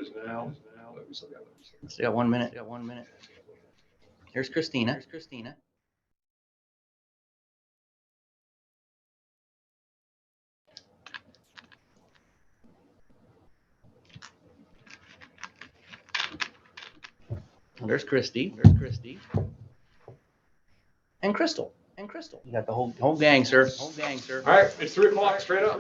is now. Still got 1 minute. Here's Christina. There's Christy. And Crystal. You got the whole gang, sir. All right, it's 3 o'clock, straight up.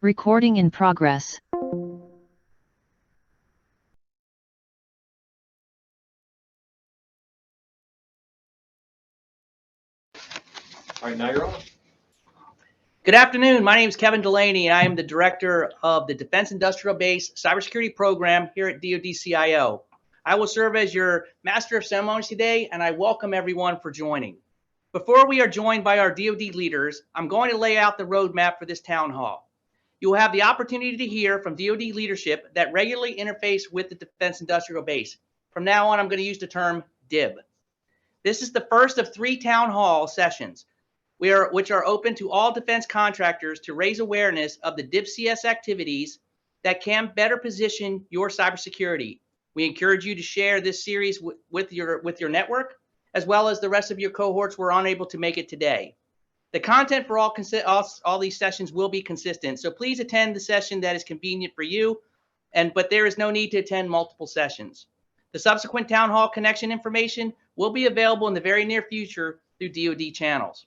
Recording in progress. All right, now you're on. Good afternoon. My name is Kevin Delaney, and I am the director of the Defense Industrial Base Cybersecurity Program here at DoD-CIO. I will serve as your Master of Ceremonies today, and I welcome everyone for joining. Before we are joined by our DoD leaders, I'm going to lay out the roadmap for this town hall. You will have the opportunity to hear from DoD leadership that regularly interface with the Defense Industrial Base. From now on, I'm going to use the term DIB. This is the first of 3 town hall sessions, which are open to all defense contractors to raise awareness of the DIB-CS activities that can better position your cybersecurity. We encourage you to share this series with your network, as well as the rest of your cohorts who are unable to make it today. The content for all these sessions will be consistent, so please attend the session that is convenient for you, but there is no need to attend multiple sessions. The subsequent town hall connection information will be available in the very near future through DoD channels.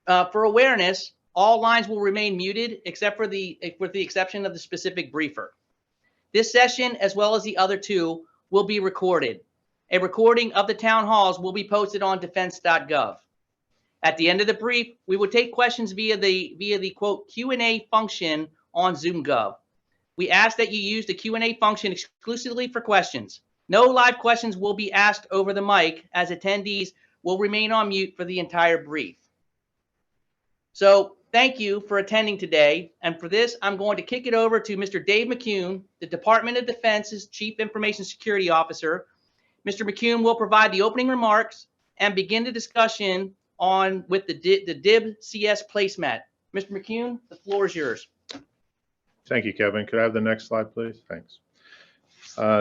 For awareness, all lines will remain muted except with the exception of the specific briefer. This session, as well as the other 2, will be recorded. A recording of the town halls will be posted on defense.gov. At the end of the brief, we will take questions via the quote Q&A function on ZoomGov. We ask that you use the Q&A function exclusively for questions. No live questions will be asked over the mic, as attendees will remain on mute for the entire brief. So thank you for attending today. And for this, I'm going to kick it over to Mr. Dave McCune, the Department of Defense's Chief Information Security Officer. Mr. McCune will provide the opening remarks and begin the discussion with the DIB-CS placemat. Mr. McCune, the floor is yours. Thank you, Kevin. Could I have the next slide, please? Thanks.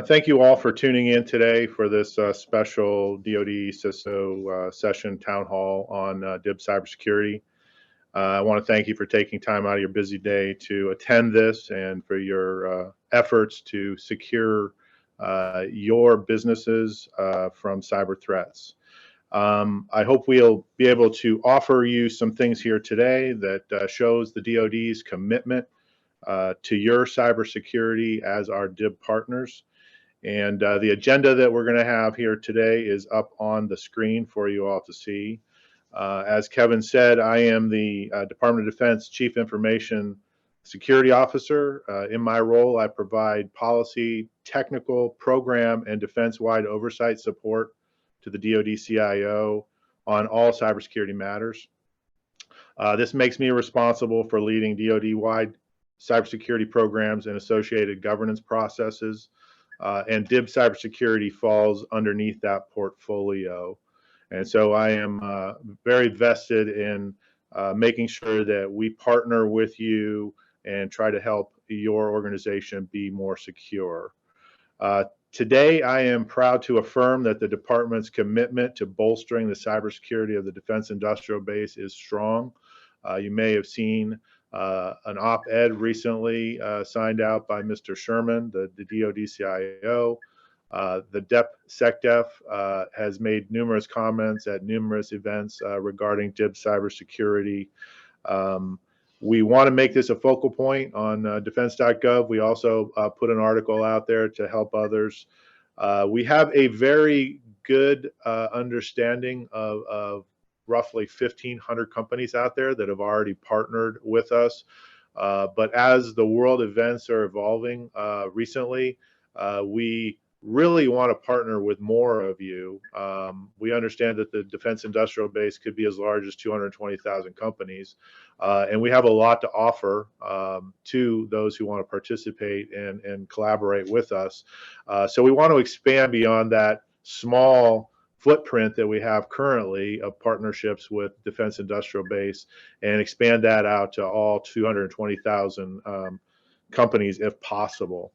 Thank you all for tuning in today for this special DoD CISO session town hall on DIB cybersecurity. I want to thank you for taking time out of your busy day to attend this and for your efforts to secure your businesses from cyber threats. I hope we'll be able to offer you some things here today that shows the DoD's commitment to your cybersecurity as our DIB partners. And the agenda that we're going to have here today is up on the screen for you all to see. As Kevin said, I am the Department of Defense Chief Information Security Officer. In my role, I provide policy, technical, program, and defense-wide oversight support to the DoD-CIO on all cybersecurity matters. This makes me responsible for leading DoD-wide cybersecurity programs and associated governance processes, and DIB cybersecurity falls underneath that portfolio. And so I am very vested in making sure that we partner with you and try to help your organization be more secure. Today, I am proud to affirm that the department's commitment to bolstering the cybersecurity of the Defense Industrial Base is strong. You may have seen an op-ed recently signed out by Mr. Sherman, the DoD-CIO. The DepSecDef has made numerous comments at numerous events regarding DIB cybersecurity. We want to make this a focal point on defense.gov. We also put an article out there to help others. We have a very good understanding of roughly 1,500 companies out there that have already partnered with us. But as the world events are evolving recently, we really want to partner with more of you. We understand that the defense industrial base could be as large as 220,000 companies, and we have a lot to offer to those who want to participate and collaborate with us. So we want to expand beyond that small footprint that we have currently of partnerships with defense industrial base and expand that out to all 220,000 companies if possible.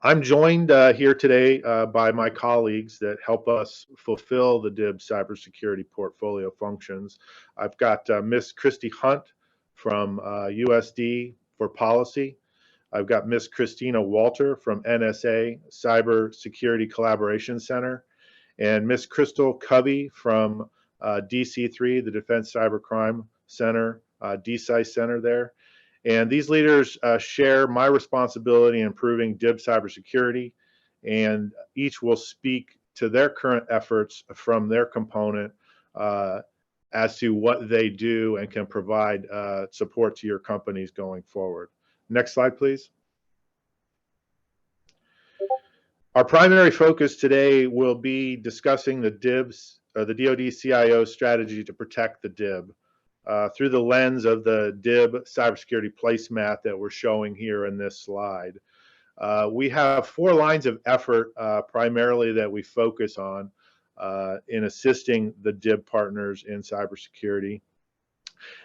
I'm joined here today by my colleagues that help us fulfill the DIB cybersecurity portfolio functions. I've got Miss Christy Hunt from USD for Policy. I've got Miss Christina Walter from NSA Cybersecurity Collaboration Center, and Miss Crystal Covey from DC3, the Defense Cybercrime Center, DCICE Center there. And these leaders share my responsibility in improving DIB cybersecurity, and each will speak to their current efforts from their component as to what they do and can provide support to your companies going forward. Next slide, please. Our primary focus today will be discussing the DIB's, the DoD CIO strategy to protect the DIB. Through the lens of the DIB cybersecurity placemat that we're showing here in this slide. We have 4 lines of effort primarily that we focus on in assisting the DIB partners in cybersecurity.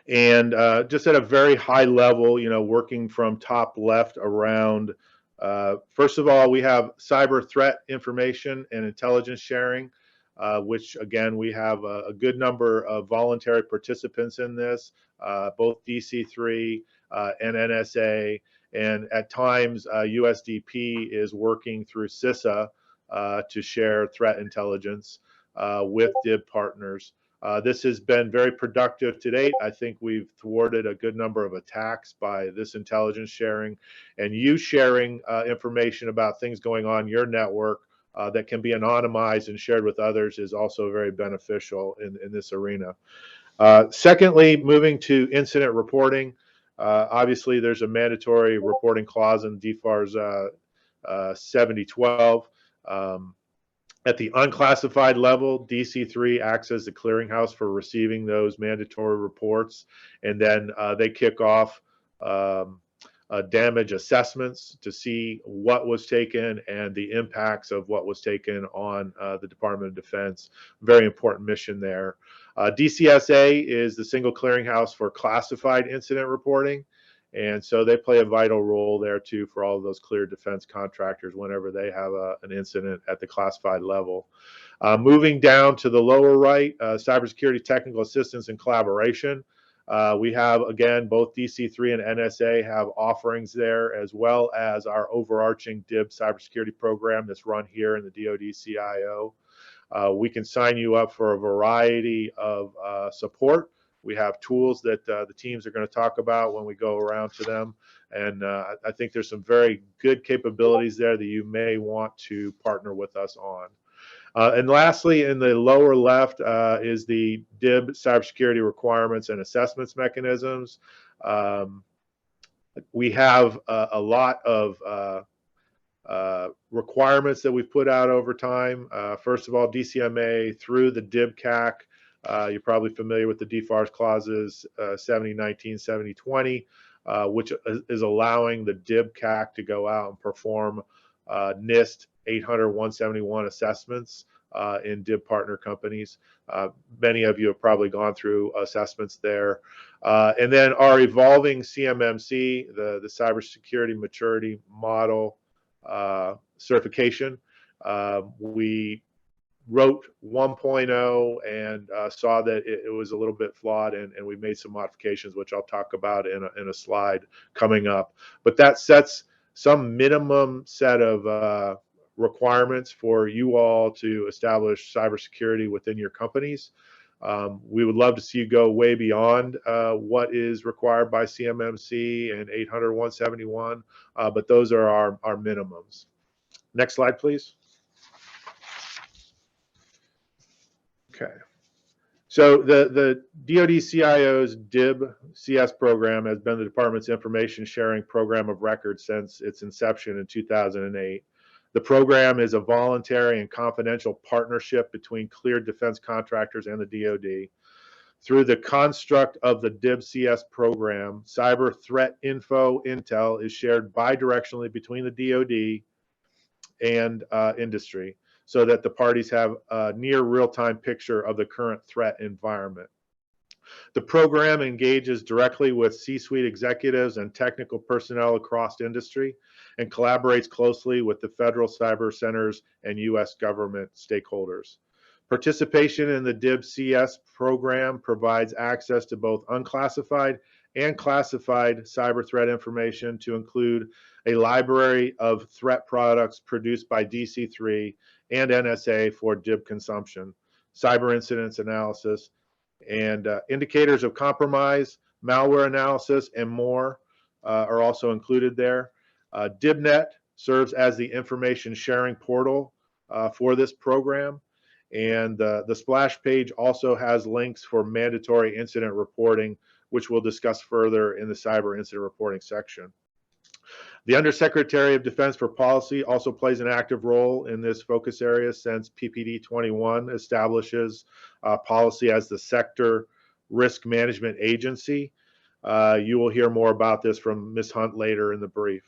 And just at a very high level, you know, working from top left around, first of all, we have cyber threat information and intelligence sharing. Which again, we have a good number of voluntary participants in this, both DC3 and NSA, and at times USDP is working through CISA to share threat intelligence with DIB partners. This has been very productive to date. I think we've thwarted a good number of attacks by this intelligence sharing, and you sharing information about things going on in your network that can be anonymized and shared with others is also very beneficial in this arena. Secondly, moving to incident reporting. Obviously, there's a mandatory reporting clause in DFARS 7012. At the unclassified level, DC3 acts as the clearinghouse for receiving those mandatory reports, and then they kick off damage assessments to see what was taken and the impacts of what was taken on the Department of Defense. Very important mission there. DCSA is the single clearinghouse for classified incident reporting, and so they play a vital role there too for all of those cleared defense contractors whenever they have an incident at the classified level. Moving down to the lower right, cybersecurity technical assistance and collaboration. We have, again, both DC3 and NSA have offerings there, as well as our overarching DIB cybersecurity program that's run here in the DoD CIO. We can sign you up for a variety of support. We have tools that the teams are going to talk about when we go around to them. And I think there's some very good capabilities there that you may want to partner with us on. And lastly, in the lower left is the DIB cybersecurity requirements and assessments mechanisms. We have a lot of requirements that we've put out over time. First of all, DCMA through the DIB CAC. You're probably familiar with the DFARS clauses 7019, 7020, which is allowing the DIB CAC to go out and perform NIST 800-171 assessments in DIB partner companies. Many of you have probably gone through assessments there. And then our evolving CMMC, the Cybersecurity Maturity Model certification. We wrote 1.0 and saw that it was a little bit flawed, and we made some modifications, which I'll talk about in a slide coming up. But that sets some minimum set of requirements for you all to establish cybersecurity within your companies. We would love to see you go way beyond what is required by CMMC and 800-171, but those are our minimums. Next slide, please. Okay. So the DoD CIO's DIB CS program has been the department's information sharing program of record since its inception in 2008. The program is a voluntary and confidential partnership between cleared defense contractors and the DoD. Through the construct of the DIBCS program, cyber threat intel is shared bidirectionally between the DoD and industry so that the parties have a near real-time picture of the current threat environment. The program engages directly with C-suite executives and technical personnel across industry and collaborates closely with the federal cyber centers and U.S. government stakeholders. Participation in the DIBCS program provides access to both unclassified and classified cyber threat information, to include a library of threat products produced by DC3 and NSA for DIB consumption, cyber incidents analysis, and indicators of compromise, malware analysis, and more are also included there. DIBnet serves as the information sharing portal for this program. And the splash page also has links for mandatory incident reporting, which we'll discuss further in the cyber incident reporting section. The Undersecretary of Defense for Policy also plays an active role in this focus area, since PPD 21 establishes policy as the sector risk management agency. You will hear more about this from Ms. Hunt later in the brief.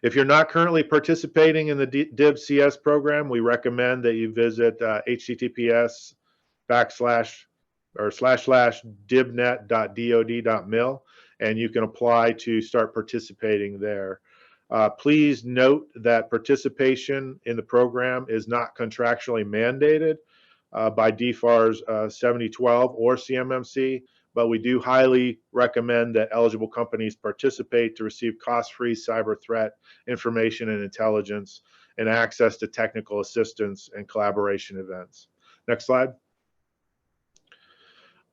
If you're not currently participating in the DIBCS program, we recommend that you visit https://dibnet.dod.mil, and you can apply to start participating there. Please note that participation in the program is not contractually mandated by DFARS 7012 or CMMC, but we do highly recommend that eligible companies participate to receive cost-free cyber threat information and intelligence, and access to technical assistance and collaboration events. Next slide.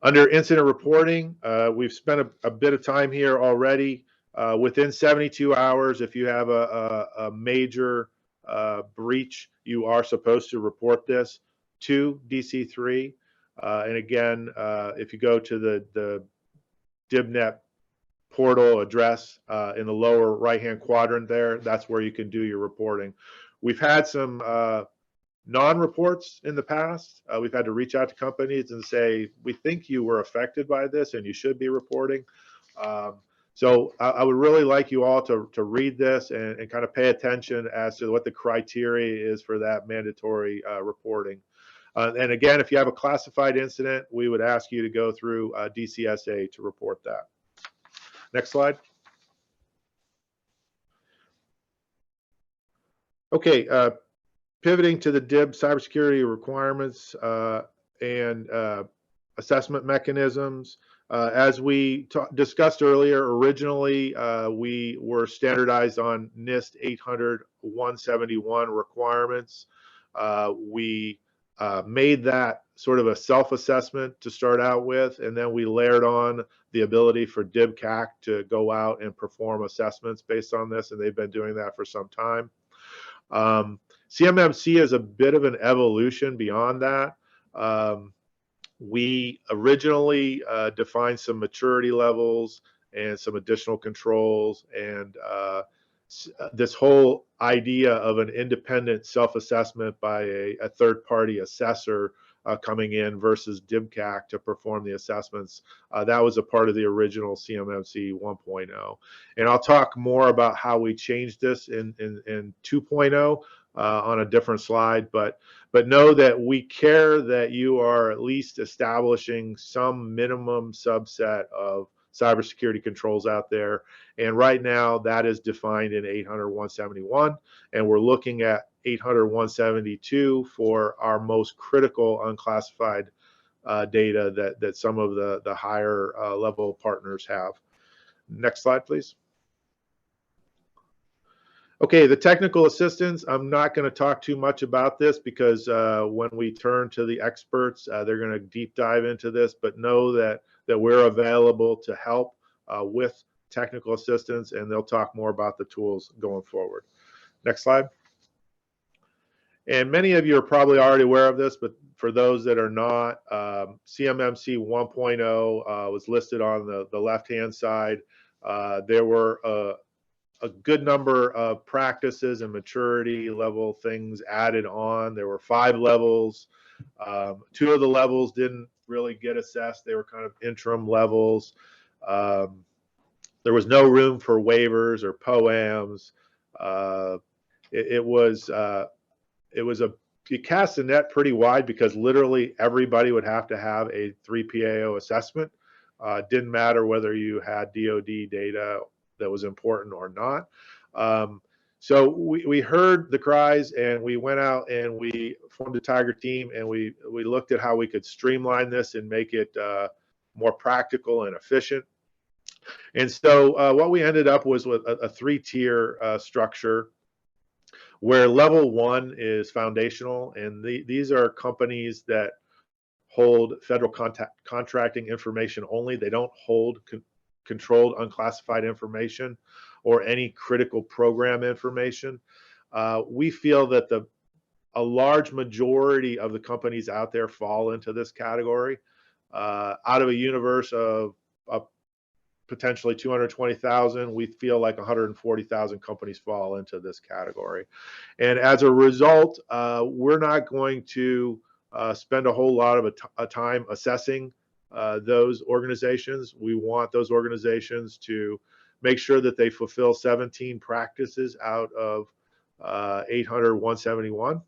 Under incident reporting, we've spent a bit of time here already. Within 72 hours, if you have a major breach, you are supposed to report this to DC3. And again, if you go to the DIBnet portal address in the lower right-hand quadrant there, that's where you can do your reporting. We've had some non-reports in the past. We've had to reach out to companies and say, we think you were affected by this and you should be reporting. So I would really like you all to read this and kind of pay attention as to what the criteria is for that mandatory reporting. And again, if you have a classified incident, we would ask you to go through DCSA to report that. Next slide. Okay, pivoting to the DIB cybersecurity requirements and assessment mechanisms. As we discussed earlier, originally we were standardized on NIST 800-171 requirements. We made that sort of a self-assessment to start out with, and then we layered on the ability for DIBCAC to go out and perform assessments based on this, and they've been doing that for some time. CMMC is a bit of an evolution beyond that. We originally defined some maturity levels and some additional controls, and this whole idea of an independent self-assessment by a third-party assessor coming in versus DIBCAC to perform the assessments, that was a part of the original CMMC 1.0. And I'll talk more about how we changed this in 2.0 on a different slide, but know that we care that you are at least establishing some minimum subset of cybersecurity controls out there. And right now that is defined in 800-171, and we're looking at 800-172 for our most critical unclassified data that some of the higher level partners have. Next slide, please. Okay, the technical assistance, I'm not going to talk too much about this because when we turn to the experts, they're going to deep dive into this, but know that we're available to help with technical assistance, and they'll talk more about the tools going forward. Next slide. And many of you are probably already aware of this, but for those that are not, CMMC 1.0 was listed on the left-hand side. There were a good number of practices and maturity level things added on. There were 5 levels. 2 of the levels didn't really get assessed. They were kind of interim levels. There was no room for waivers or POAMs. You cast the net pretty wide because literally everybody would have to have a 3PAO assessment. Didn't matter whether you had DoD data that was important or not. So we heard the cries, and we went out and we formed a Tiger team, and we looked at how we could streamline this and make it more practical and efficient. And so what we ended up was with a 3-tier structure, where level 1 is foundational, and these are companies that hold federal contracting information only. They don't hold controlled unclassified information or any critical program information. We feel that a large majority of the companies out there fall into this category. Out of a universe of potentially 220,000, we feel like 140,000 companies fall into this category. And as a result, we're not going to spend a whole lot of time assessing those organizations. We want those organizations to make sure that they fulfill 17 practices out of 800-171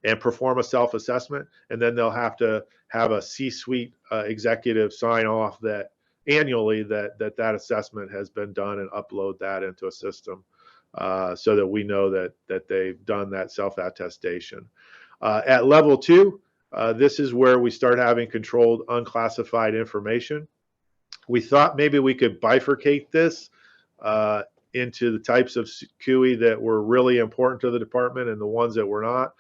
and perform a self-assessment. And then they'll have to have a C-suite executive sign off that annually that assessment has been done and upload that into a system so that we know that they've done that self-attestation. At level 2, this is where we start having controlled unclassified information. We thought maybe we could bifurcate this into the types of CUI that were really important to the department and the ones that were not.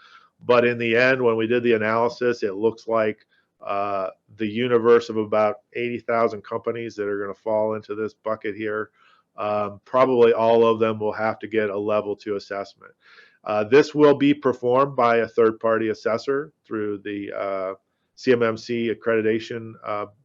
But in the end, when we did the analysis, it looks like the universe of about 80,000 companies that are going to fall into this bucket here, probably all of them will have to get a level 2 assessment. This will be performed by a third-party assessor through the CMMC accreditation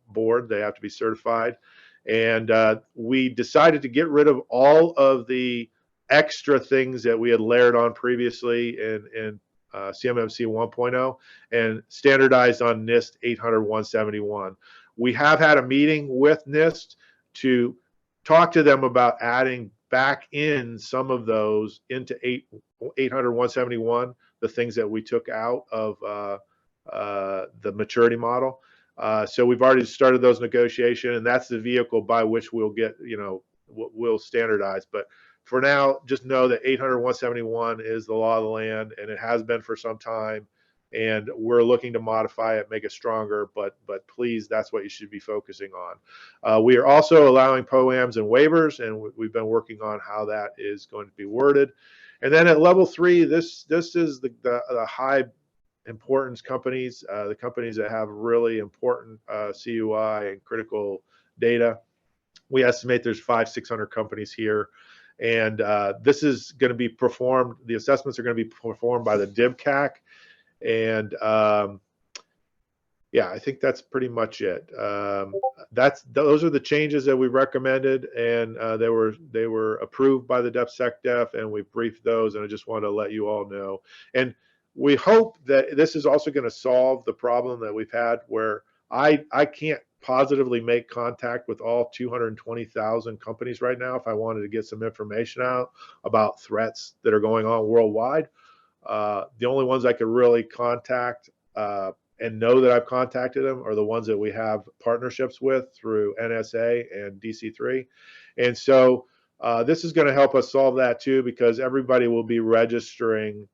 board. They have to be certified. And we decided to get rid of all of the extra things that we had layered on previously in CMMC 1.0 and standardized on NIST 800-171. We have had a meeting with NIST to talk to them about adding back in some of those into 800-171, the things that we took out of the maturity model. So we've already started those negotiations, and that's the vehicle by which we'll get, we'll standardize. But for now, just know that 800-171 is the law of the land, and it has been for some time. And we're looking to modify it, make it stronger. But please, that's what you should be focusing on. We are also allowing POAMs and waivers, and we've been working on how that is going to be worded. And then at level 3, this is the high importance companies, the companies that have really important CUI and critical data. We estimate there's 500-600 companies here. And this is going to be performed, the assessments are going to be performed by the DIBCAC. And yeah, I think that's pretty much it. Those are the changes that we recommended, and they were approved by the DepSecDef, and we briefed those, and I just want to let you all know. And we hope that this is also going to solve the problem that we've had where I can't positively make contact with all 220,000 companies right now if I wanted to get some information out about threats that are going on worldwide. The only ones I could really contact and know that I've contacted them are the ones that we have partnerships with through NSA and DC3. And so this is going to help us solve that too, because everybody will be registering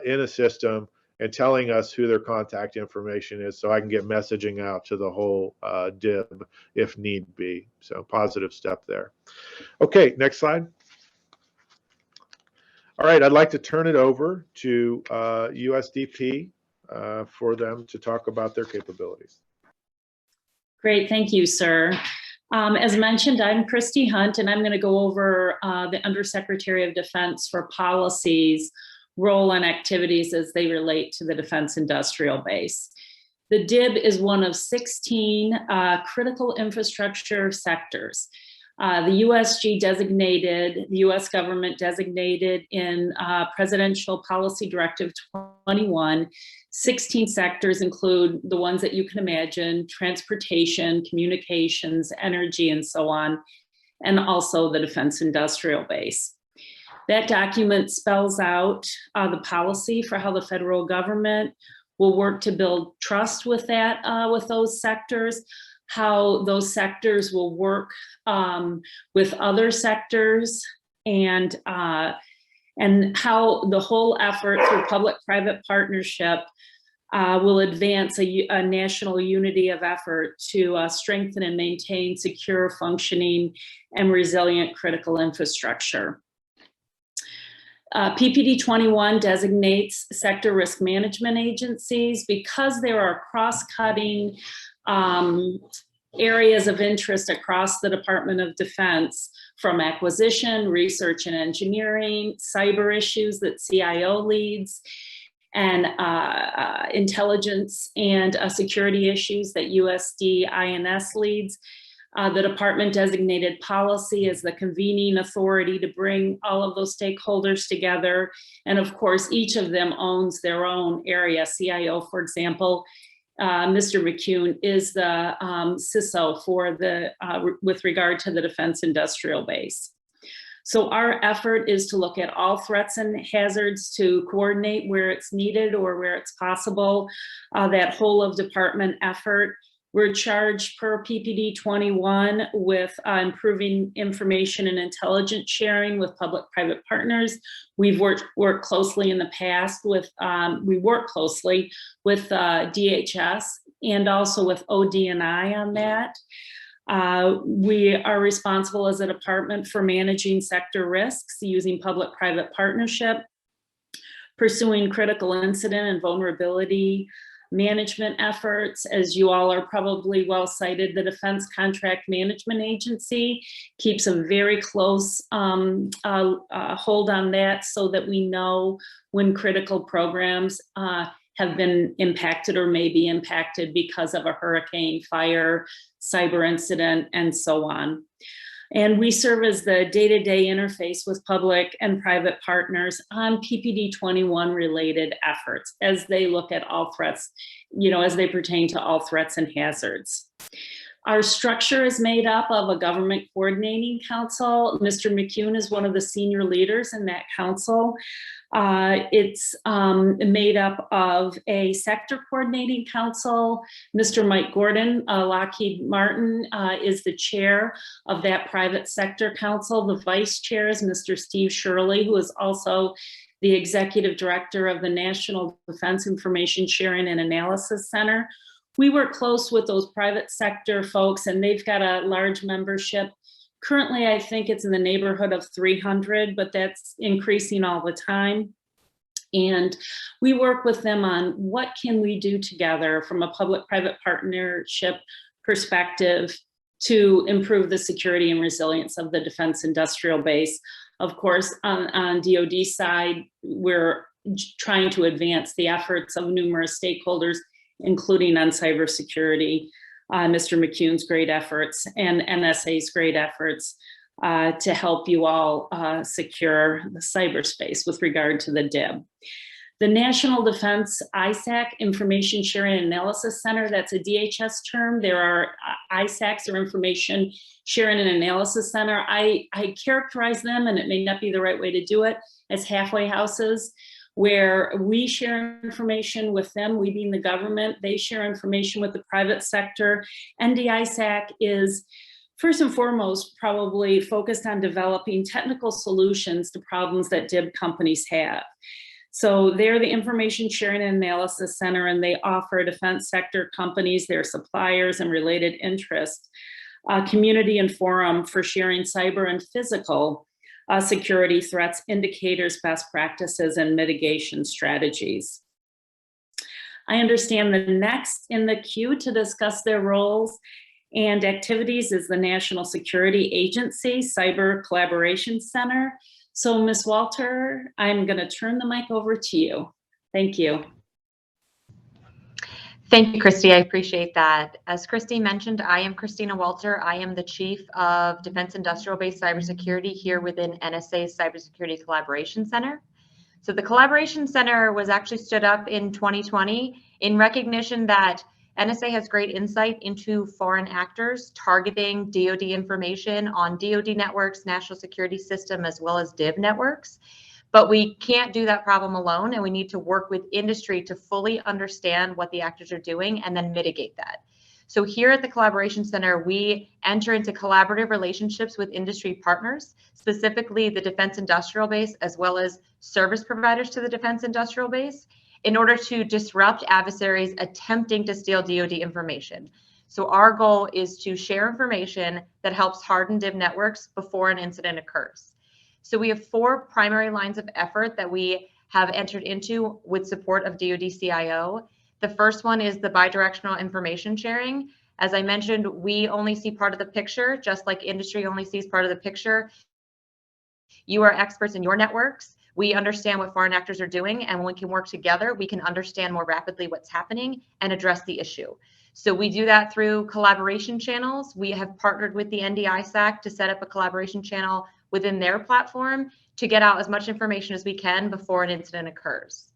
in a system and telling us who their contact information is, so I can get messaging out to the whole DIB if need be. So positive step there. Okay, next slide. All right, I'd like to turn it over to USDP for them to talk about their capabilities. Great, thank you, sir. As mentioned, I'm Christy Hunt, and I'm going to go over the Undersecretary of Defense for Policy's role and activities as they relate to the defense industrial base. The DIB is one of 16 critical infrastructure sectors. The US government designated in Presidential Policy Directive 21, 16 sectors include the ones that you can imagine: transportation, communications, energy, and so on, and also the defense industrial base. That document spells out the policy for how the federal government will work to build trust with those sectors, how those sectors will work with other sectors, and how the whole effort through public-private partnership will advance a national unity of effort to strengthen and maintain secure, functioning, and resilient critical infrastructure. PPD 21 designates sector risk management agencies because there are cross-cutting areas of interest across the Department of Defense, from acquisition, research and engineering, cyber issues that CIO leads, and intelligence and security issues that USD INS leads. The department designated policy as the convening authority to bring all of those stakeholders together. And of course, each of them owns their own area. CIO, for example, Mr. McCune is the CISO for with regard to the defense industrial base. So our effort is to look at all threats and hazards, to coordinate where it's needed or where it's possible, that whole of department effort. We're charged per PPD 21 with improving information and intelligence sharing with public-private partners. We've worked closely in the past with, we work closely with DHS and also with ODNI on that. We are responsible as a department for managing sector risks using public-private partnership, pursuing critical incident and vulnerability management efforts. As you all are probably well cited, the Defense Contract Management Agency keeps a very close hold on that so that we know when critical programs have been impacted or may be impacted because of a hurricane, fire, cyber incident, and so on. And we serve as the day-to-day interface with public and private partners on PPD 21 related efforts as they look at all threats, as they pertain to all threats and hazards. Our structure is made up of a government coordinating council. Mr. McCune is one of the senior leaders in that council. It's made up of a sector coordinating council. Mr. Mike Gordon, Lockheed Martin, is the chair of that private sector council. The vice chair is Mr. Steve Shirley, who is also the executive director of the National Defense Information Sharing and Analysis Center. We work close with those private sector folks, and they've got a large membership. Currently, I think it's in the neighborhood of 300, but that's increasing all the time. And we work with them on what can we do together from a public-private partnership perspective to improve the security and resilience of the defense industrial base. Of course, on DoD side, we're trying to advance the efforts of numerous stakeholders, including on cybersecurity, Mr. McCune's great efforts and NSA's great efforts to help you all secure the cyberspace with regard to the DIB. The National Defense ISAC, Information Sharing and Analysis Center, that's a DHS term. There are ISACs, or Information Sharing and Analysis Center. I characterize them, and it may not be the right way to do it, as halfway houses, where we share information with them, we being the government, they share information with the private sector. NDISAC is first and foremost probably focused on developing technical solutions to problems that DIB companies have. So they're the Information Sharing and Analysis Center, and they offer defense sector companies, their suppliers and related interests, community and forum for sharing cyber and physical security threats, indicators, best practices, and mitigation strategies. I understand the next in the queue to discuss their roles and activities is the National Security Agency Cyber Collaboration Center. So Ms. Walter, I'm going to turn the mic over to you. Thank you. Thank you, Christy. I appreciate that. As Christy mentioned, I am Christina Walter. I am the Chief of Defense Industrial Base Cybersecurity here within NSA's Cybersecurity Collaboration Center. So the Collaboration Center was actually stood up in 2020 in recognition that NSA has great insight into foreign actors targeting DoD information on DoD networks, national security system, as well as DIV networks. But we can't do that problem alone, and we need to work with industry to fully understand what the actors are doing and then mitigate that. So here at the Collaboration Center, we enter into collaborative relationships with industry partners, specifically the defense industrial base, as well as service providers to the defense industrial base, in order to disrupt adversaries attempting to steal DoD information. So our goal is to share information that helps harden DIV networks before an incident occurs. So we have 4 primary lines of effort that we have entered into with support of DoD CIO. The first one is the bidirectional information sharing. As I mentioned, we only see part of the picture, just like industry only sees part of the picture. You are experts in your networks. We understand what foreign actors are doing, and when we can work together, we can understand more rapidly what's happening and address the issue. So we do that through collaboration channels. We have partnered with the NDISAC to set up a collaboration channel within their platform to get out as much information as we can before an incident occurs.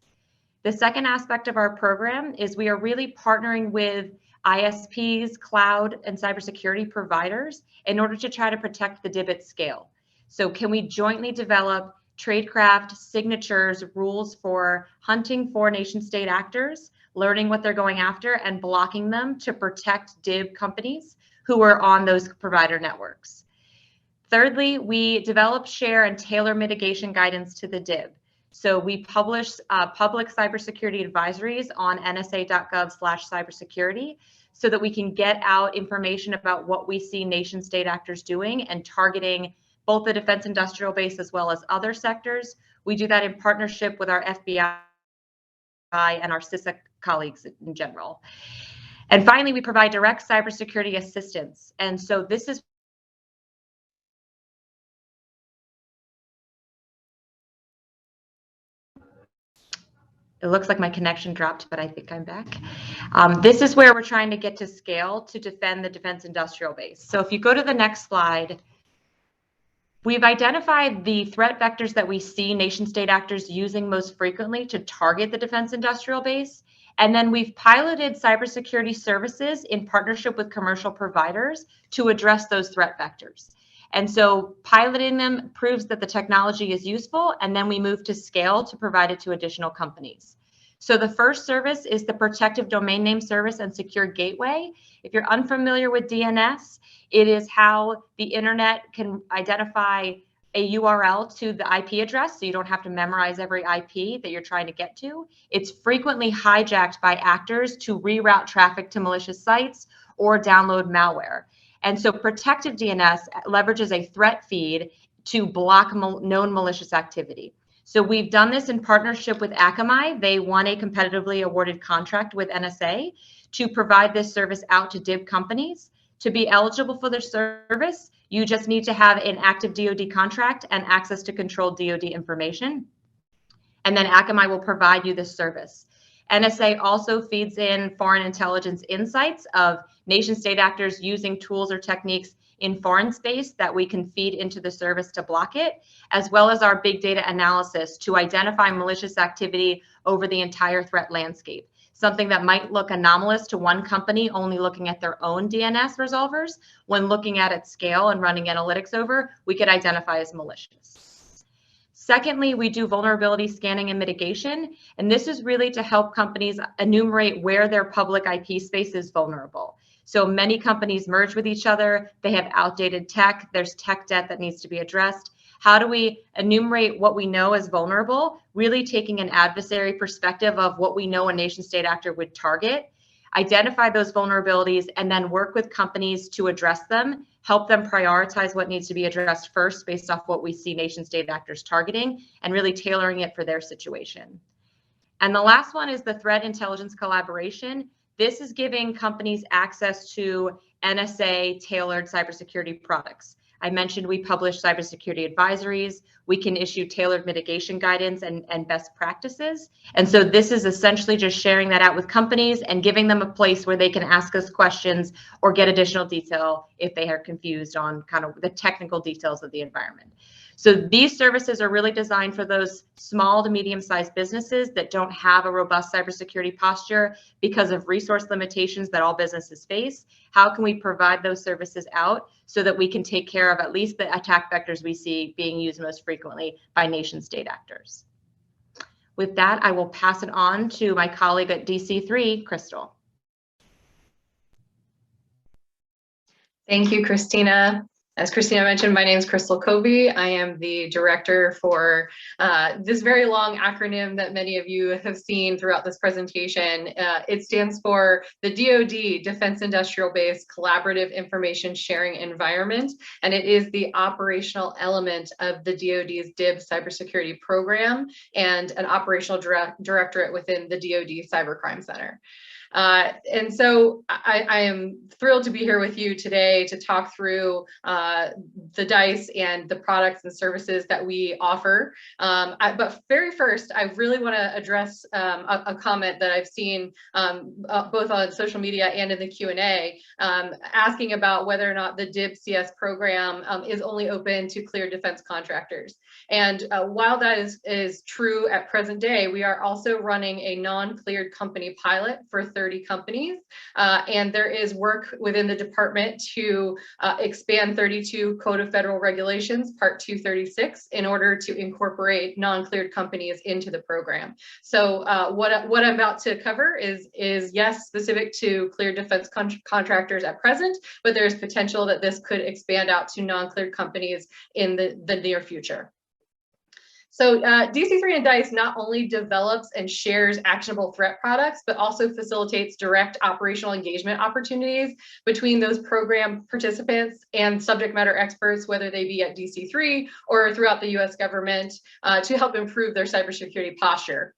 The second aspect of our program is we are really partnering with ISPs, cloud, and cybersecurity providers in order to try to protect the DIV at scale. So can we jointly develop tradecraft signatures, rules for hunting for nation state actors, learning what they're going after, and blocking them to protect DIV companies who are on those provider networks? Thirdly, we develop, share, and tailor mitigation guidance to the DIV. So we publish public cybersecurity advisories on nsa.gov/cybersecurity so that we can get out information about what we see nation state actors doing and targeting both the defense industrial base as well as other sectors. We do that in partnership with our FBI and our CISA colleagues in general. And finally, we provide direct cybersecurity assistance. And so this is It looks like my connection dropped, but I think I'm back. This is where we're trying to get to scale to defend the defense industrial base. So if you go to the next slide, we've identified the threat vectors that we see nation state actors using most frequently to target the defense industrial base. And then we've piloted cybersecurity services in partnership with commercial providers to address those threat vectors. And so piloting them proves that the technology is useful, and then we move to scale to provide it to additional companies. So the first service is the Protective Domain Name Service and Secure Gateway. If you're unfamiliar with DNS, it is how the internet can identify a URL to the IP address, so you don't have to memorize every IP that you're trying to get to. It's frequently hijacked by actors to reroute traffic to malicious sites or download malware. And so Protective DNS leverages a threat feed to block known malicious activity. So we've done this in partnership with Akamai. They won a competitively awarded contract with NSA to provide this service out to DIV companies. To be eligible for their service, you just need to have an active DoD contract and access to controlled DoD information. And then Akamai will provide you this service. NSA also feeds in foreign intelligence insights of nation state actors using tools or techniques in foreign space that we can feed into the service to block it, as well as our big data analysis to identify malicious activity over the entire threat landscape. Something that might look anomalous to one company only looking at their own DNS resolvers, when looking at its scale and running analytics over, we could identify as malicious. Secondly, we do vulnerability scanning and mitigation, and this is really to help companies enumerate where their public IP space is vulnerable. So many companies merge with each other, they have outdated tech, there's tech debt that needs to be addressed. How do we enumerate what we know is vulnerable, really taking an adversary perspective of what we know a nation state actor would target, identify those vulnerabilities, and then work with companies to address them, help them prioritize what needs to be addressed first based off what we see nation state actors targeting, and really tailoring it for their situation. And the last one is the threat intelligence collaboration. This is giving companies access to NSA tailored cybersecurity products. I mentioned we publish cybersecurity advisories. We can issue tailored mitigation guidance and best practices. And so this is essentially just sharing that out with companies and giving them a place where they can ask us questions or get additional detail if they are confused on kind of the technical details of the environment. So these services are really designed for those small to medium-sized businesses that don't have a robust cybersecurity posture because of resource limitations that all businesses face. How can we provide those services out so that we can take care of at least the attack vectors we see being used most frequently by nation state actors? With that, I will pass it on to my colleague at DC3, Crystal. Thank you, Christina. As Christina mentioned, my name is Crystal Covey. I am the director for this very long acronym that many of you have seen throughout this presentation. It stands for the DoD, Defense Industrial Base Collaborative Information Sharing Environment, and it is the operational element of the DoD's DIB cybersecurity program and an operational directorate within the DoD Cybercrime Center. And so I am thrilled to be here with you today to talk through the DICE and the products and services that we offer. But very first, I really want to address a comment that I've seen both on social media and in the Q&A, asking about whether or not the DIB CS program is only open to cleared defense contractors. And while that is true at present day, we are also running a non-cleared company pilot for 30 companies. And there is work within the department to expand 32 Code of Federal Regulations, Part 236, in order to incorporate non-cleared companies into the program. So what I'm about to cover is yes, specific to cleared defense contractors at present, but there's potential that this could expand out to non-cleared companies in the near future. So DC3 and DICE not only develops and shares actionable threat products, but also facilitates direct operational engagement opportunities between those program participants and subject matter experts, whether they be at DC3 or throughout the US government, to help improve their cybersecurity posture.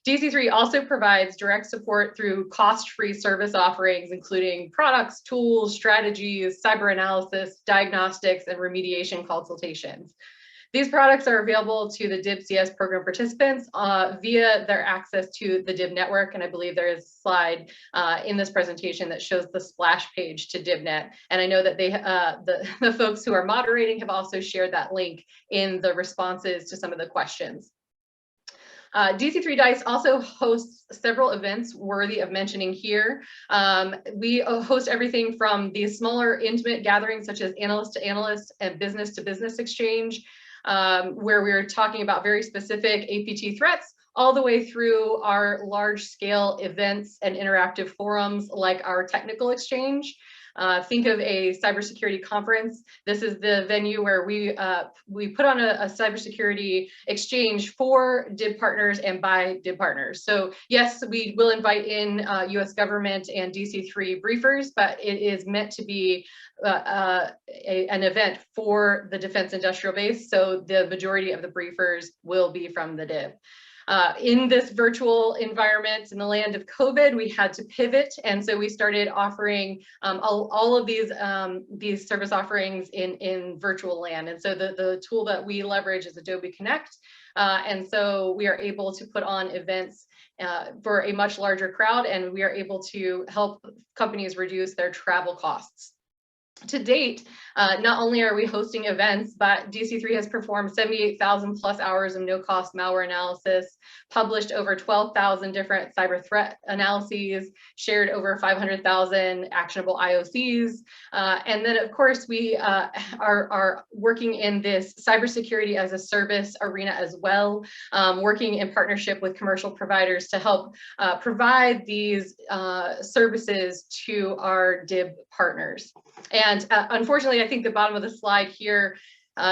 DC3 also provides direct support through cost-free service offerings, including products, tools, strategies, cyber analysis, diagnostics, and remediation consultations. These products are available to the DIB CS program participants via their access to the DIB network. And I believe there is a slide in this presentation that shows the splash page to DIBnet. And I know that the folks who are moderating have also shared that link in the responses to some of the questions. DC3 DICE also hosts several events worthy of mentioning here. We host everything from these smaller intimate gatherings such as analyst to analyst and business to business exchange, where we're talking about very specific APT threats, all the way through our large scale events and interactive forums like our technical exchange. Think of a cybersecurity conference. This is the venue where we put on a cybersecurity exchange for DIB partners and by DIB partners. So yes, we will invite in US government and DC3 briefers, but it is meant to be an event for the defense industrial base. So the majority of the briefers will be from the DIB. In this virtual environment in the land of COVID, we had to pivot. And so we started offering all of these service offerings in virtual land. And so the tool that we leverage is Adobe Connect. And so we are able to put on events for a much larger crowd, and we are able to help companies reduce their travel costs. To date, not only are we hosting events, but DC3 has performed 78,000 plus hours of no-cost malware analysis, published over 12,000 different cyber threat analyses, shared over 500,000 actionable IOCs. And then, of course, we are working in this cybersecurity as a service arena as well, working in partnership with commercial providers to help provide these services to our DIB partners. And unfortunately, I think the bottom of the slide here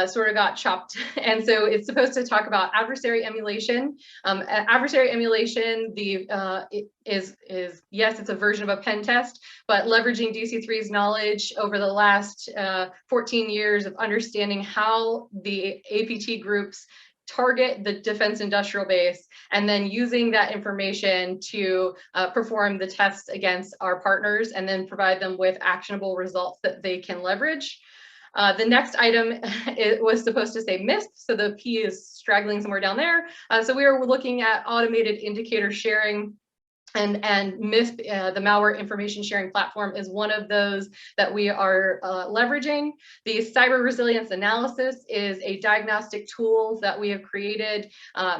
sort of got chopped. And so it's supposed to talk about adversary emulation. Adversary emulation is yes, it's a version of a pen test, but leveraging DC3's knowledge over the last 14 years of understanding how the APT groups target the defense industrial base, and then using that information to perform the tests against our partners and then provide them with actionable results that they can leverage. The next item it was supposed to say MISP, so the P is straggling somewhere down there. So we are looking at automated indicator sharing. And MISP, the malware information sharing platform, is one of those that we are leveraging. The cyber resilience analysis is a diagnostic tool that we have created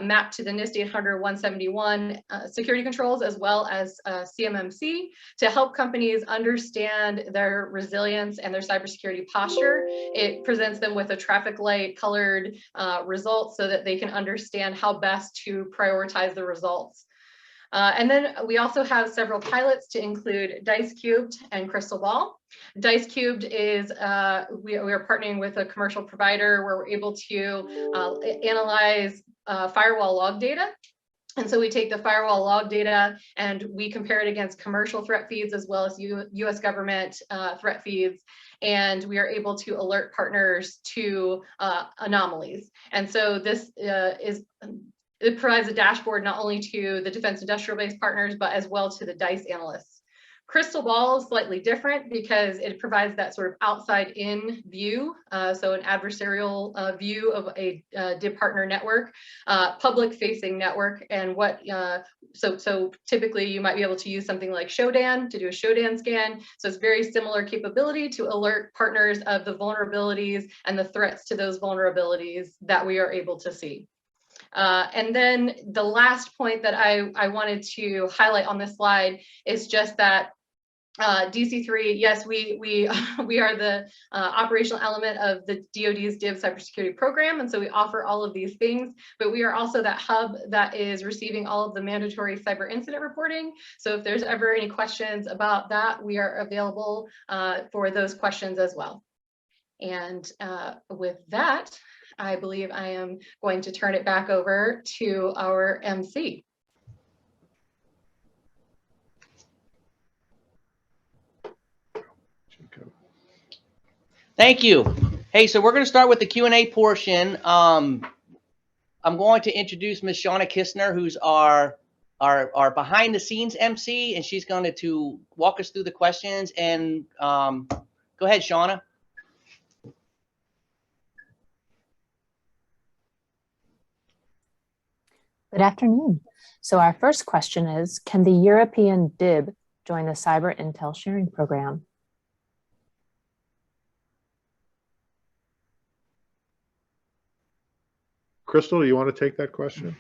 mapped to the NIST 800-171 security controls, as well as CMMC, to help companies understand their resilience and their cybersecurity posture. It presents them with a traffic light colored results so that they can understand how best to prioritize the results. And then we also have several pilots to include Dicecubed and Crystal Ball. Dicecubed is, we are partnering with a commercial provider where we're able to analyze firewall log data. And so we take the firewall log data and we compare it against commercial threat feeds as well as US government threat feeds. And we are able to alert partners to anomalies. And so this it provides a dashboard not only to the defense industrial base partners, but as well to the DICE analysts. Crystal Ball is slightly different because it provides that sort of outside-in view, so an adversarial view of a DIB partner network, public-facing network, and what. So typically you might be able to use something like Shodan to do a Shodan scan. So it's very similar capability to alert partners of the vulnerabilities and the threats to those vulnerabilities that we are able to see. And then the last point that I wanted to highlight on this slide is just that DC3, yes, we are the operational element of the DoD's DIB cybersecurity program, and so we offer all of these things, but we are also that hub that is receiving all of the mandatory cyber incident reporting. So if there's ever any questions about that, we are available for those questions as well. And with that, I believe I am going to turn it back over to our MC. Thank you. Hey, so we're going to start with the Q&A portion. I'm going to introduce Ms. Shauna Kistner, who's our behind the scenes MC, and she's going to walk us through the questions. And go ahead, Shauna. Good afternoon. So our first question is, can the European DIB join the Cyber Intel Sharing Program? Crystal, do you want to take that question?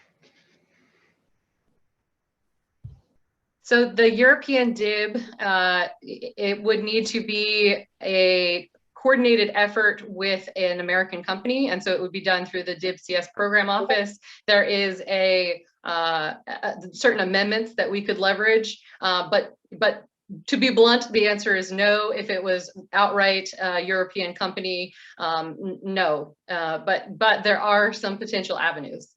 So the European DIB, it would need to be a coordinated effort with an American company, and so it would be done through the DIB CS program office. There is a certain amendments that we could leverage, but to be blunt, the answer is no. If it was outright European company, no. But there are some potential avenues.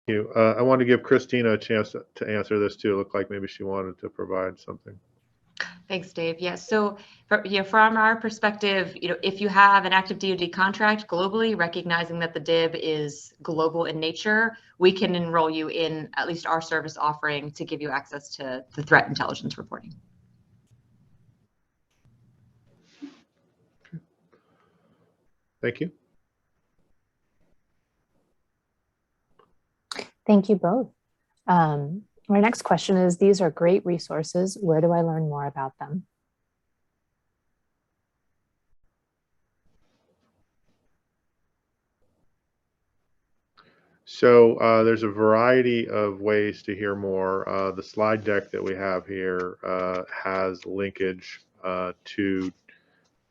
Thank you. I want to give Christina a chance to answer this too. It looked like maybe she wanted to provide something. Thanks, Dave. Yes. So, from our perspective, if you have an active DoD contract globally, recognizing that the DIB is global in nature, we can enroll you in at least our service offering to give you access to the threat intelligence reporting. Thank you. Thank you both. Our next question is, these are great resources. Where do I learn more about them? So there's a variety of ways to hear more. The slide deck that we have here has linkage to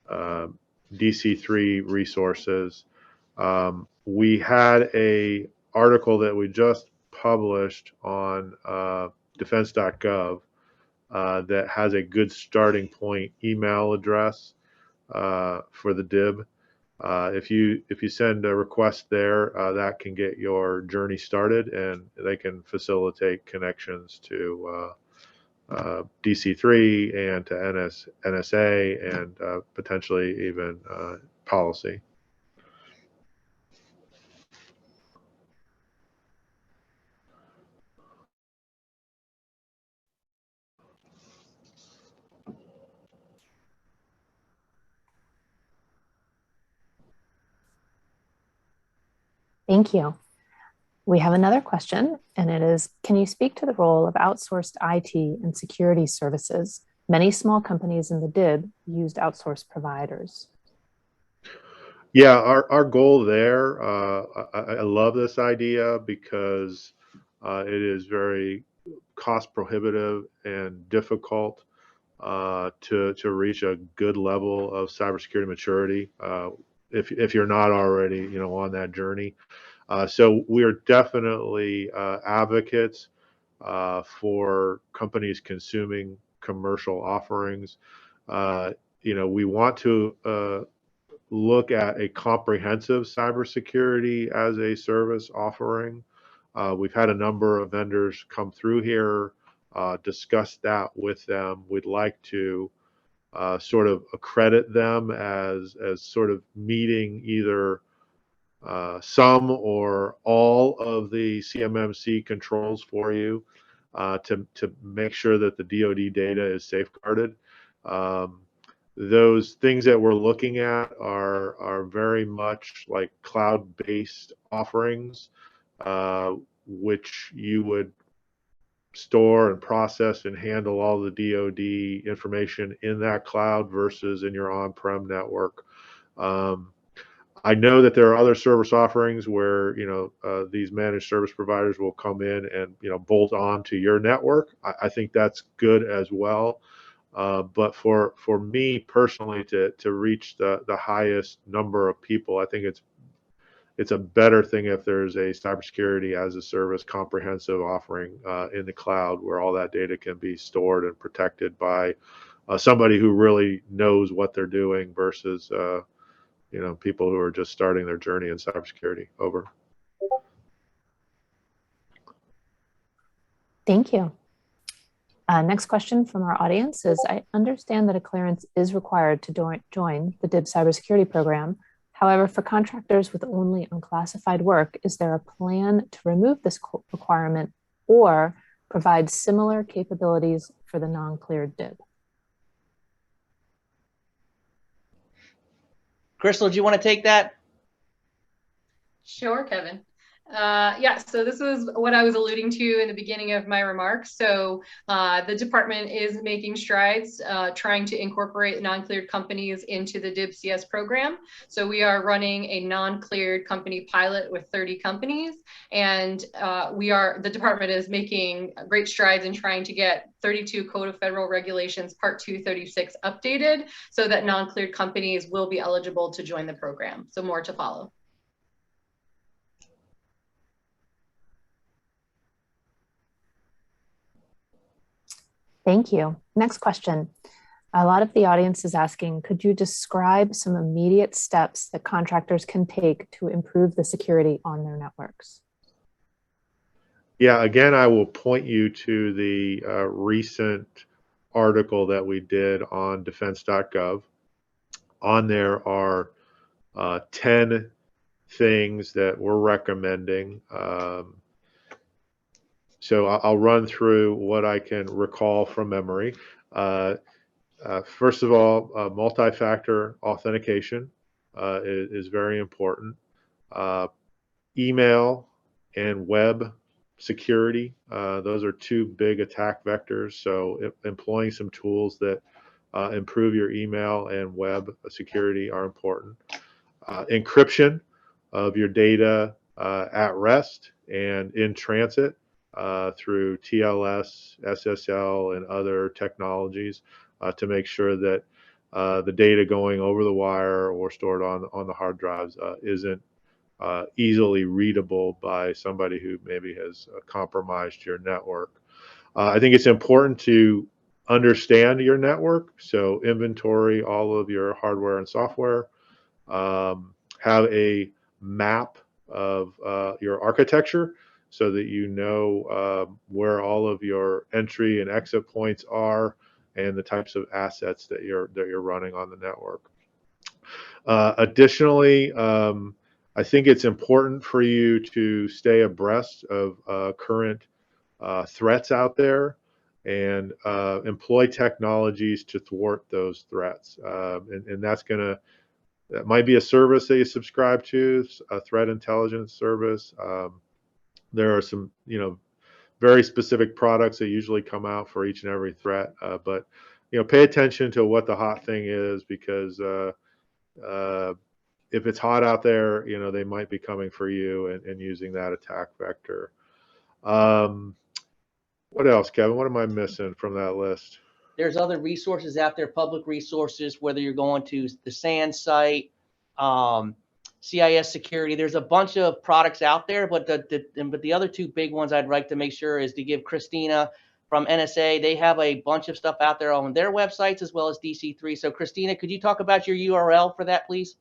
DC3 resources. We had an article that we just published on defense.gov that has a good starting point email address for the DIB. If you send a request there, that can get your journey started, and they can facilitate connections to DC3 and to NSA and potentially even policy. Thank you. We have another question, and it is, can you speak to the role of outsourced IT and security services? Many small companies in the DIB used outsourced providers. Yeah, our goal there, I love this idea because it is very cost prohibitive and difficult to reach a good level of cybersecurity maturity if you're not already, you know, on that journey. So we are definitely advocates for companies consuming commercial offerings. You know, we want to look at a comprehensive cybersecurity as a service offering. We've had a number of vendors come through here, discuss that with them. We'd like to sort of accredit them as sort of meeting either some or all of the CMMC controls for you to make sure that the DoD data is safeguarded. Those things that we're looking at are very much like cloud-based offerings, which you would store and process and handle all the DoD information in that cloud versus in your on-prem network. I know that there are other service offerings where, you know, these managed service providers will come in and, you know, bolt on to your network. I think that's good as well. But for me personally to reach the highest number of people, I think it's a better thing if there's a cybersecurity as a service comprehensive offering in the cloud where all that data can be stored and protected by somebody who really knows what they're doing versus you know, people who are just starting their journey in cybersecurity. Over. Thank you. Next question from our audience is, I understand that a clearance is required to join the DIB cybersecurity program. However, for contractors with only unclassified work, is there a plan to remove this requirement or provide similar capabilities for the non-cleared DIB? Crystal, do you want to take that? Sure, Kevin. Yeah, so this is what I was alluding to in the beginning of my remarks. So the department is making strides trying to incorporate non-cleared companies into the DIB CS program. So we are running a non-cleared company pilot with 30 companies, and the department is making great strides in trying to get 32 Code of Federal Regulations Part 236 updated so that non-cleared companies will be eligible to join the program. So more to follow. Thank you. Next question. A lot of the audience is asking, could you describe some immediate steps that contractors can take to improve the security on their networks? Yeah, again, I will point you to the recent article that we did on defense.gov. On there are 10 things that we're recommending. So I'll run through what I can recall from memory. First of all, multi-factor authentication is very important. Email and web security, those are two big attack vectors. So employing some tools that improve your email and web security are important. Encryption of your data at rest and in transit through TLS, SSL, and other technologies to make sure that the data going over the wire or stored on the hard drives isn't easily readable by somebody who maybe has compromised your network. I think it's important to understand your network, so inventory all of your hardware and software. Have a map of your architecture so that you know where all of your entry and exit points are and the types of assets that you're running on the network. Additionally, I think it's important for you to stay abreast of current threats out there and employ technologies to thwart those threats. And that's going to That might be a service that you subscribe to, a threat intelligence service. There are some, very specific products that usually come out for each and every threat. But pay attention to what the hot thing is, because if it's hot out there, they might be coming for you and using that attack vector. What else, Kevin? What am I missing from that list? There's other resources out there, public resources, whether you're going to the SANS site, CIS security. There's a bunch of products out there, but the other two big ones I'd like to make sure is to give Christina from NSA. They have a bunch of stuff out there on their websites as well as DC3. So Christina, could you talk about your URL for that, please?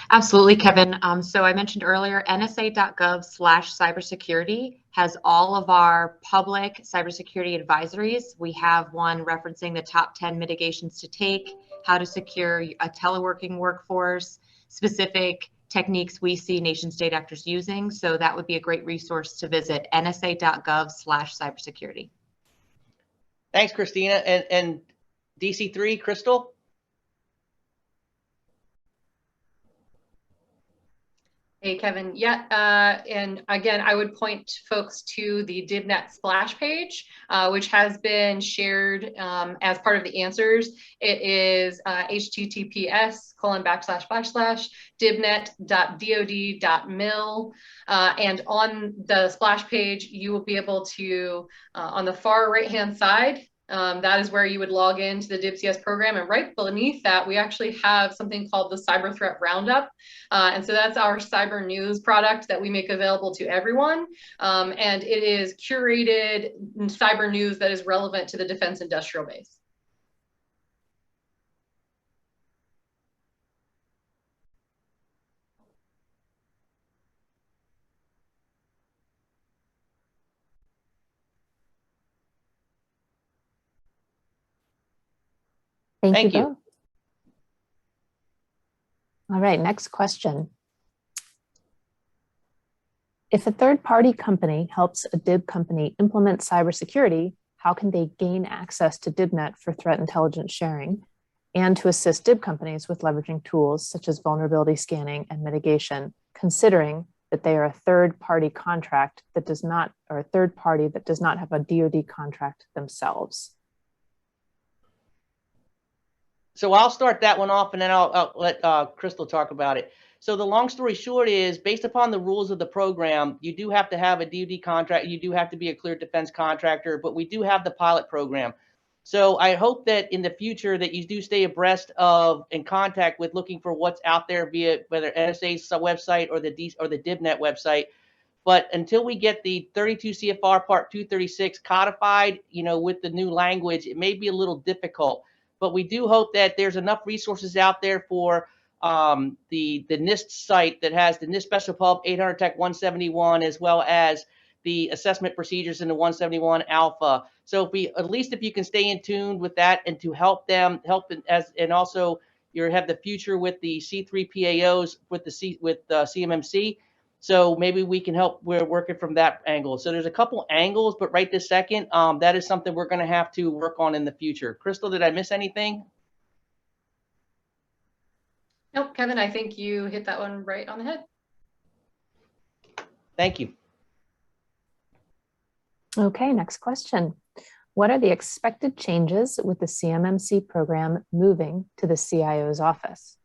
Absolutely, Kevin. So I mentioned earlier, nsa.gov/cybersecurity has all of our public cybersecurity advisories. We have one referencing the top 10 mitigations to take, how to secure a teleworking workforce, specific techniques we see nation state actors using. So that would be a great resource to visit, nsa.gov/cybersecurity. Thanks, Christina. And DC3, Crystal? Hey, Kevin. Yeah, and again, I would point folks to the DibNet splash page, which has been shared as part of the answers. It is https://dibnet.dod.mil. And on the splash page, you will be able to, on the far right-hand side, that is where you would log into the DibCS program. And right beneath that, we actually have something called the Cyber Threat Roundup. And so that's our cyber news product that we make available to everyone. And it is curated cyber news that is relevant to the defense industrial base. Thank you you. both. All right, next question. If a third-party company helps a DIB company implement cybersecurity, how can they gain access to DibNet for threat intelligence sharing and to assist DIB companies with leveraging tools such as vulnerability scanning and mitigation, considering that they are a third-party contract that does not, or a third party that does not have a DoD contract themselves? So I'll start that one off, and then I'll let Crystal talk about it. So the long story short is, based upon the rules of the program, you do have to have a DoD contract. You do have to be a cleared defense contractor, but we do have the pilot program. So I hope that in the future that you do stay abreast of, in contact with, looking for what's out there via whether NSA's website or the DibNet website. But until we get the 32 CFR Part 236 codified, with the new language, it may be a little difficult. But we do hope that there's enough resources out there for the NIST site that has the NIST Special Pub 800 Tech 171, as well as the assessment procedures in the 171 Alpha. So at least if you can stay in tune with that and to help them, and also you have the future with the C3 PAOs with CMMC. So maybe we can help. We're working from that angle. So there's a couple angles, but right this second, that is something we're going to have to work on in the future. Crystal, did I miss anything? Nope, Kevin, I think you hit that one right on the head. Thank you. Okay, next question. What are the expected changes with the CMMC program moving to the CIO's office?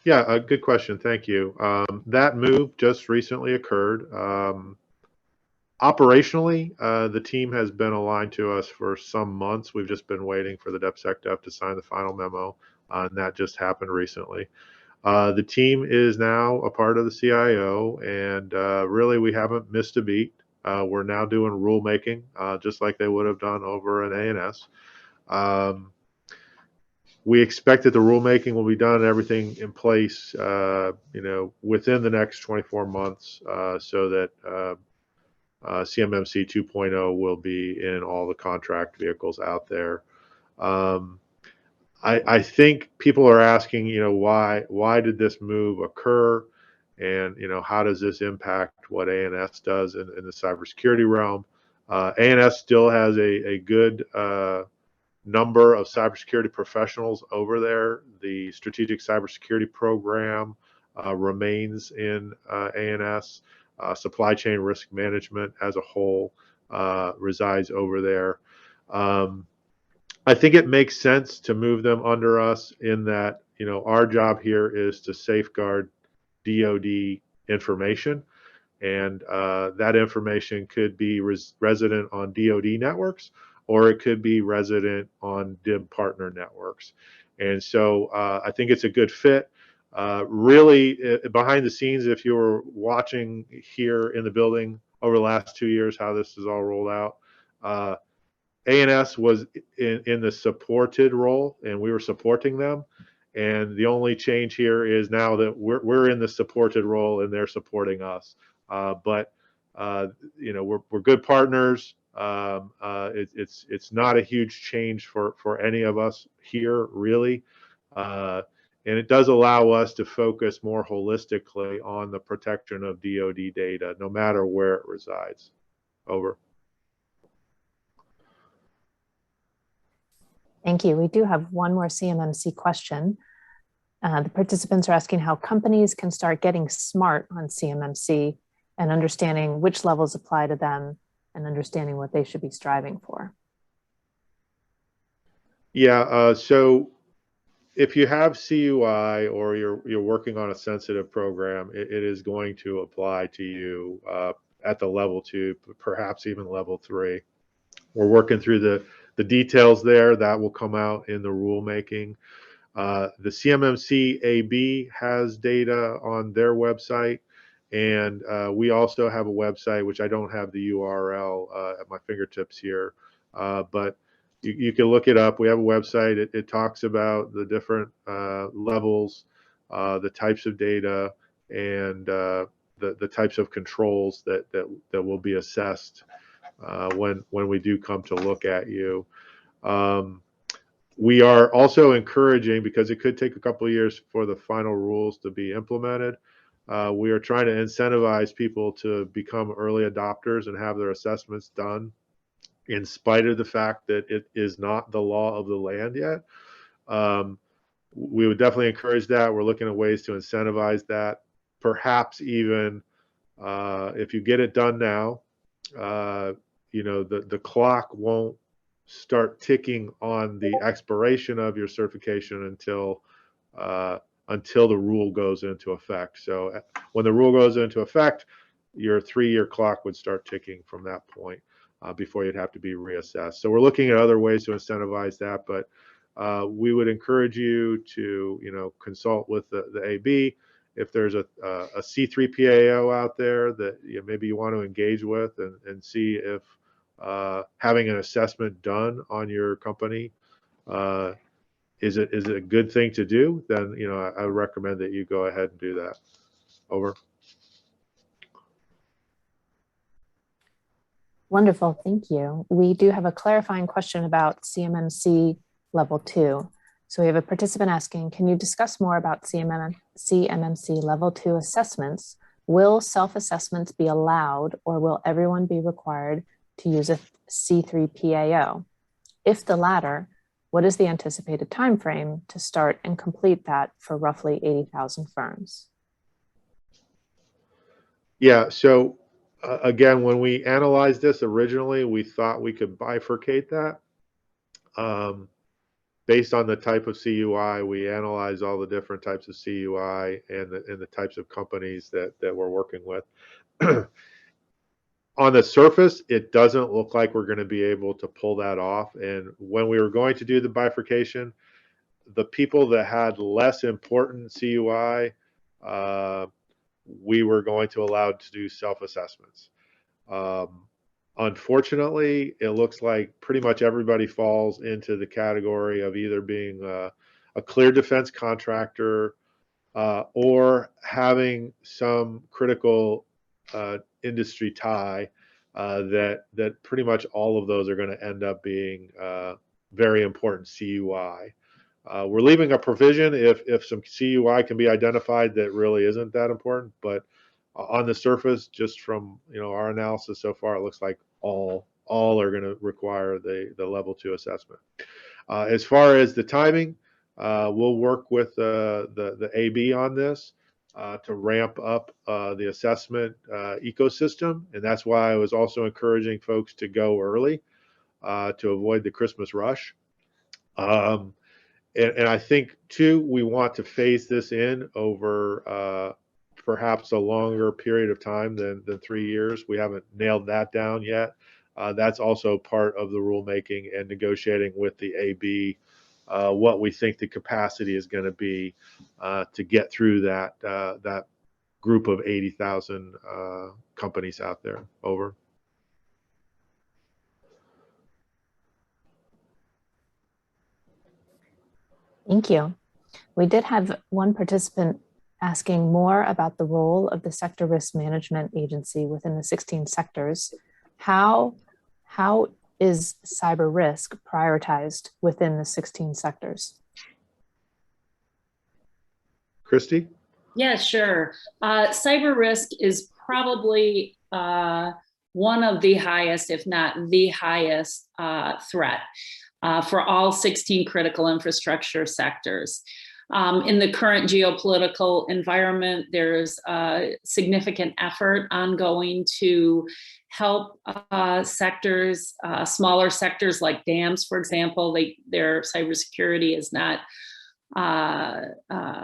Yeah, a good question. Thank you. That move just recently occurred. Operationally, the team has been aligned to us for some months. We've just been waiting for the DepSecDef to sign the final memo, and that just happened recently. The team is now a part of the CIO, and really we haven't missed a beat. We're now doing rulemaking, just like they would have done over at ANS. We expect that the rulemaking will be done and everything in place, within the next 24 months, so that CMMC 2.0 will be in all the contract vehicles out there. I think people are asking, why did this move occur, and how does this impact what ANS does in the cybersecurity realm? ANS still has a good number of cybersecurity professionals over there. The strategic cybersecurity program remains in ANS. Supply chain risk management as a whole resides over there. I think it makes sense to move them under us in that, you know, our job here is to safeguard DoD information, and that information could be resident on DoD networks, or it could be resident on DIB partner networks. And so I think it's a good fit. Really, behind the scenes, if you were watching here in the building over the last 2 years, how this is all rolled out, ANS was in the supported role, and we were supporting them. And the only change here is now that we're in the supported role and they're supporting us. But you know, we're good partners. It's not a huge change for any of us here, really. And it does allow us to focus more holistically on the protection of DoD data, no matter where it resides. Over. Thank you. We do have one more CMMC question. The participants are asking how companies can start getting smart on CMMC and understanding which levels apply to them and understanding what they should be striving for. Yeah, so if you have CUI or you're working on a sensitive program, it is going to apply to you at the level 2, perhaps even level 3. We're working through the details there. That will come out in the rulemaking. The CMMC AB has data on their website, and we also have a website, which I don't have the URL at my fingertips here, but you can look it up. We have a website. It talks about the different levels, the types of data, and the types of controls that will be assessed when we do come to look at you. We are also encouraging, because it could take a couple of years for the final rules to be implemented, we are trying to incentivize people to become early adopters and have their assessments done, in spite of the fact that it is not the law of the land yet. We would definitely encourage that. We're looking at ways to incentivize that. Perhaps even if you get it done now, you know, the clock won't start ticking on the expiration of your certification until the rule goes into effect. So when the rule goes into effect, your 3-year clock would start ticking from that point before you'd have to be reassessed. So we're looking at other ways to incentivize that, but we would encourage you to, you know, consult with the AB. If there's a C3 PAO out there that maybe you want to engage with and see if having an assessment done on your company is it a good thing to do, then, you know, I would recommend that you go ahead and do that. Over. Wonderful, thank you. We do have a clarifying question about CMMC level 2. So we have a participant asking, can you discuss more about CMMC level 2 assessments? Will self-assessments be allowed, or will everyone be required to use a C3 PAO? If the latter, what is the anticipated time frame to start and complete that for roughly 80,000 firms? Yeah, so again, when we analyzed this originally, we thought we could bifurcate that. Based on the type of CUI, we analyze all the different types of CUI and the types of companies that we're working with. On the surface, it doesn't look like we're going to be able to pull that off. And when we were going to do the bifurcation, the people that had less important CUI, we were going to allow to do self-assessments. Unfortunately, it looks like pretty much everybody falls into the category of either being a clear defense contractor or having some critical industry tie that pretty much all of those are going to end up being very important CUI. We're leaving a provision if some CUI can be identified that really isn't that important, but on the surface, just from, you know, our analysis so far, it looks like all are going to require the level 2 assessment. As far as the timing, we'll work with the AB on this to ramp up the assessment ecosystem. And that's why I was also encouraging folks to go early to avoid the Christmas rush. And I think, too, we want to phase this in over perhaps a longer period of time than 3 years. We haven't nailed that down yet. That's also part of the rulemaking and negotiating with the AB what we think the capacity is going to be to get through that group of 80,000 companies out there. Over. Thank you. We did have one participant asking more about the role of the Sector Risk Management Agency within the 16 sectors. How is cyber risk prioritized within the 16 sectors? Christy? Yeah, sure. Cyber risk is probably one of the highest, if not the highest threat for all 16 critical infrastructure sectors. In the current geopolitical environment, there's a significant effort ongoing to help sectors, smaller sectors like dams, for example. Their cybersecurity is not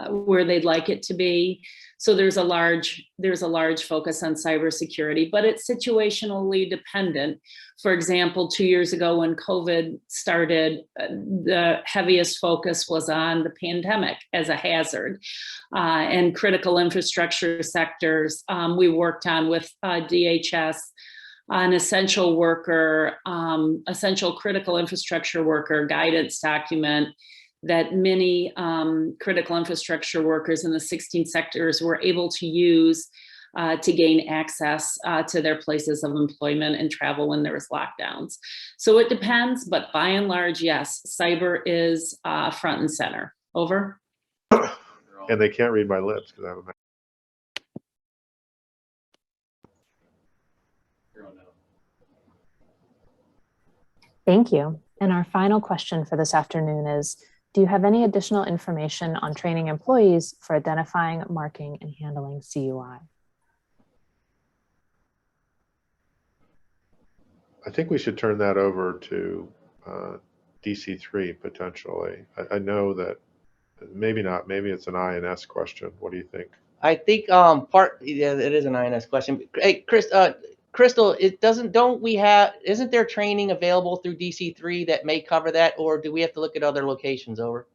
where they'd like it to be. So there's a large focus on cybersecurity, but it's situationally dependent. For example, 2 years ago when COVID started, the heaviest focus was on the pandemic as a hazard, and critical infrastructure sectors. We worked on with DHS, an essential worker, essential critical infrastructure worker guidance document that many critical infrastructure workers in the 16 sectors were able to use to gain access to their places of employment and travel when there was lockdowns. So it depends, but by and large, yes, cyber is front and center. Over. And they can't read my lips because I have a Thank you. And our final question for this afternoon is, do you have any additional information on training employees for identifying, marking, and handling CUI? I think we should turn that over to DC3 potentially. I know that maybe not, maybe it's an INS question. What do you think? I think it is an INS question. Hey, Crystal, isn't there training available through DC3 that may cover that, or do we have to look at other locations? Over.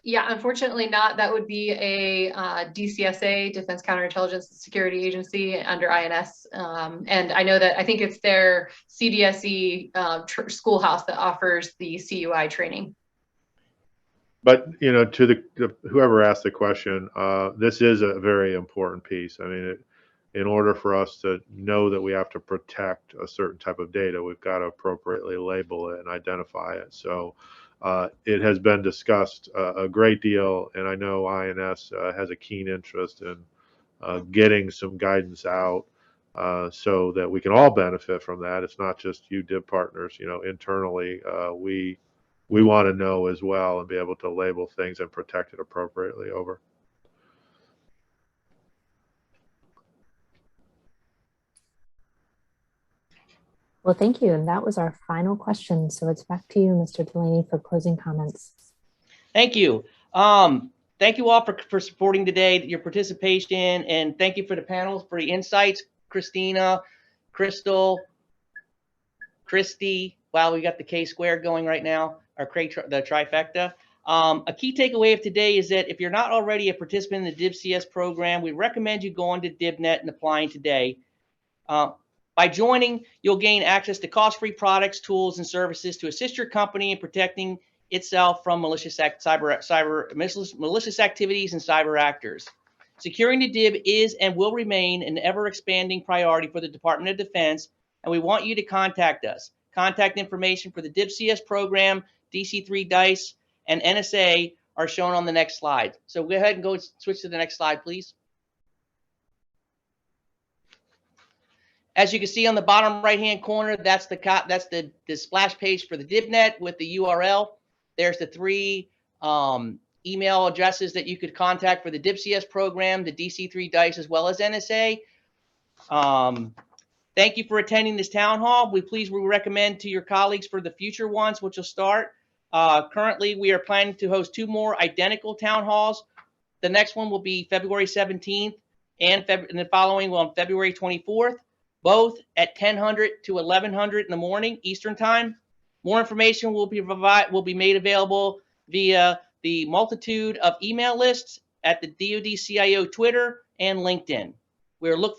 Yeah, unfortunately not. That would be a DCSA, Defense Counterintelligence and Security Agency under INS. And I know that I think it's their CDSE schoolhouse that offers the CUI training. But, you know, to whoever asked the question, this is a very important piece. I mean, in order for us to know that we have to protect a certain type of data, we've got to appropriately label it and identify it. So it has been discussed a great deal, and I know INS has a keen interest in getting some guidance out so that we can all benefit from that. It's not just you DIB partners, you know, internally. We want to know as well and be able to label things and protect it appropriately. Over. Well, thank you. And that was our final question. So it's back to you, Mr. Delaney, for closing comments. Thank you. Thank you all for supporting today, your participation, and thank you for the panel, for the insights. Christina, Crystal, Christy. Wow, we got the K squared going right now, or the trifecta. A key takeaway of today is that if you're not already a participant in the DIBCS program, we recommend you go on to DIBnet and applying today. By joining, you'll gain access to cost-free products, tools, and services to assist your company in protecting itself from malicious activities and cyber actors. Securing the DIB is and will remain an ever-expanding priority for the Department of Defense, and we want you to contact us. Contact information for the DIBCS program, DC3 DICE, and NSA are shown on the next slide. So go ahead and switch to the next slide, please. As you can see on the bottom right-hand corner, that's the splash page for the DibNet with the URL. There's the 3 email addresses that you could contact for the DibCS program, the DC3 DICE, as well as NSA. Thank you for attending this town hall. We recommend to your colleagues for the future ones, which will start. Currently, we are planning to host 2 more identical town halls. The next one will be February 17th and the following one on February 24th, both at 1000 to 1100 in the morning Eastern Time. More information will be made available via the multitude of email lists at the DoD CIO Twitter and LinkedIn. We're looking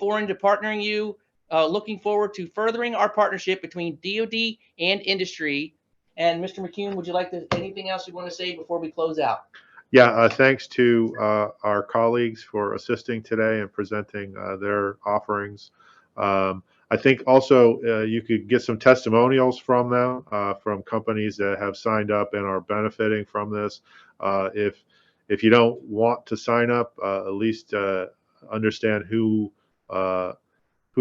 forward to furthering our partnership between DoD and industry. And Mr. McCune, would you like anything else you want to say before we close out? Yeah, thanks to our colleagues for assisting today and presenting their offerings. I think also you could get some testimonials from them, from companies that have signed up and are benefiting from this. If you don't want to sign up, at least understand who's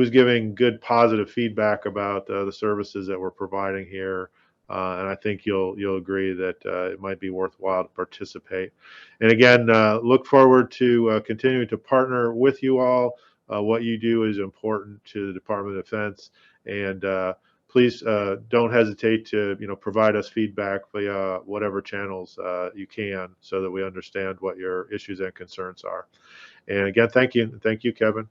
giving good positive feedback about the services that we're providing here. And I think you'll agree that it might be worthwhile to participate. And again, look forward to continuing to partner with you all. What you do is important to the Department of Defense, and please don't hesitate to provide us feedback via whatever channels you can, so that we understand what your issues and concerns are. And again, thank you, Kevin.